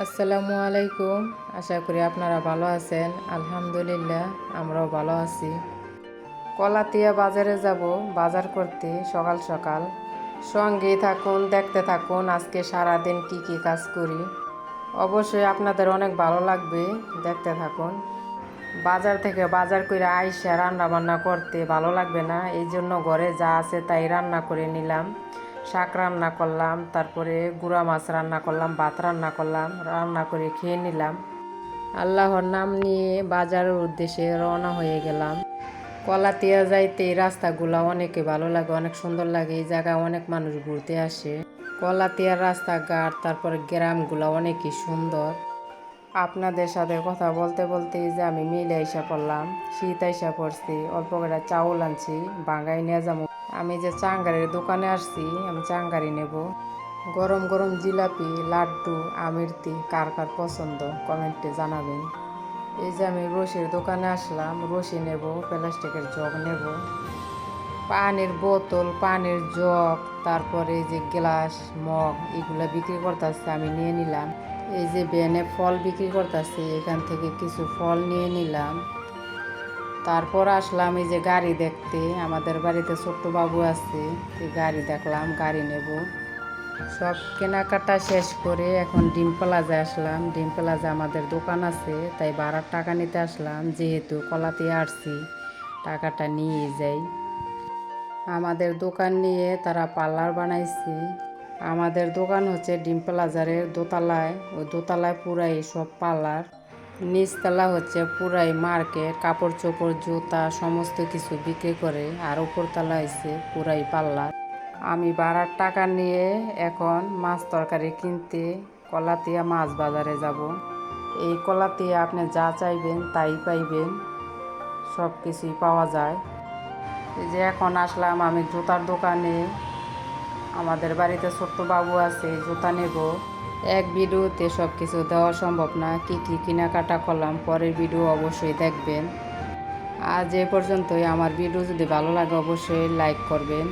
আসসালামু আলাইকুম। আশা করি আপনারা ভালো আছেন। আলহামদুলিল্লাহ আমরাও ভালো আছি। কলাতিয়া বাজারে যাব বাজার করতে সকাল সকাল। সঙ্গেই থাকুন, দেখতে থাকুন আজকে সারাদিন কি কি কাজ করি। অবশ্যই আপনাদের অনেক ভালো লাগবে, দেখতে থাকুন। বাজার থেকে বাজার করে আইসা রান্না বান্না করতে ভালো লাগবে না, এই জন্য ঘরে যা আছে তাই রান্না করে নিলাম। শাক রান্না করলাম, তারপরে গুঁড়া মাছ রান্না করলাম, ভাত রান্না করলাম, রান্না করে খেয়ে নিলাম। আল্লাহর নাম নিয়ে বাজারের উদ্দেশ্যে রওনা হয়ে গেলাম। কলাতিয়া যাইতে এই রাস্তাগুলো অনেকে ভালো লাগে, অনেক সুন্দর লাগে। এই জায়গায় অনেক মানুষ ঘুরতে আসে। কলাতিয়ার রাস্তাঘাট, তারপরে গ্রামগুলো অনেকই সুন্দর। আপনাদের সাথে কথা বলতে বলতে যে আমি মিলে আইসা পড়লাম। শীত আইসা পড়ছি, অল্প করে চাউল আনছি, বাঙ্গাই নিয়ে যাবো। আমি যে চাঙ্গারির দোকানে আসছি, আমি চাঙ্গারি নেব। গরম গরম জিলাপি, লাড্ডু, আমিরতি কার কার পছন্দ কমেন্টে জানাবেন। এই যে আমি রশির দোকানে আসলাম, রশি নেব, প্লাস্টিকের জগ নেব, পানির বোতল, পানির জগ, তারপরে এই যে গ্লাস, মগ এগুলো বিক্রি করতেছে, আমি নিয়ে নিলাম। এই যে বেনে ফল বিক্রি করতেছে, এখান থেকে কিছু ফল নিয়ে নিলাম। তারপর আসলাম এই যে গাড়ি দেখতে। আমাদের বাড়িতে ছোট্ট বাবু আছে, এই গাড়ি দেখলাম, গাড়ি নেব। সব কেনাকাটা শেষ করে এখন ডিম প্লাজায় আসলাম। ডিম প্লাজা আমাদের দোকান আছে, তাই ভাড়ার টাকা নিতে আসলাম। যেহেতু কলাতে আসছি, টাকাটা নিয়ে যাই। আমাদের দোকান নিয়ে তারা পার্লার বানাইছে। আমাদের দোকান হচ্ছে ডিম প্লাজারের দোতলায়। ওই দোতলায় পুরাই সব পার্লার, নিচতলা হচ্ছে পুরাই মার্কেট, কাপড় চোপড়, জুতা সমস্ত কিছু বিক্রি করে। আর উপরতলা হয়েছে পুরাই পার্লার। আমি ভাড়ার টাকা নিয়ে এখন মাছ তরকারি কিনতে কলাতিয়া মাছ বাজারে যাব। এই কলাতিয়া আপনি যা চাইবেন তাই পাইবেন, সব কিছুই পাওয়া যায়। এই যে এখন আসলাম আমি জুতার দোকানে। আমাদের বাড়িতে ছোট্ট বাবু আছে, জুতা নেব। এক ভিডিওতে সব কিছু দেওয়া সম্ভব না, কি কি কেনাকাটা করলাম পরের ভিডিও অবশ্যই দেখবেন। আজ এ পর্যন্তই। আমার ভিডিও যদি ভালো লাগে অবশ্যই লাইক করবেন।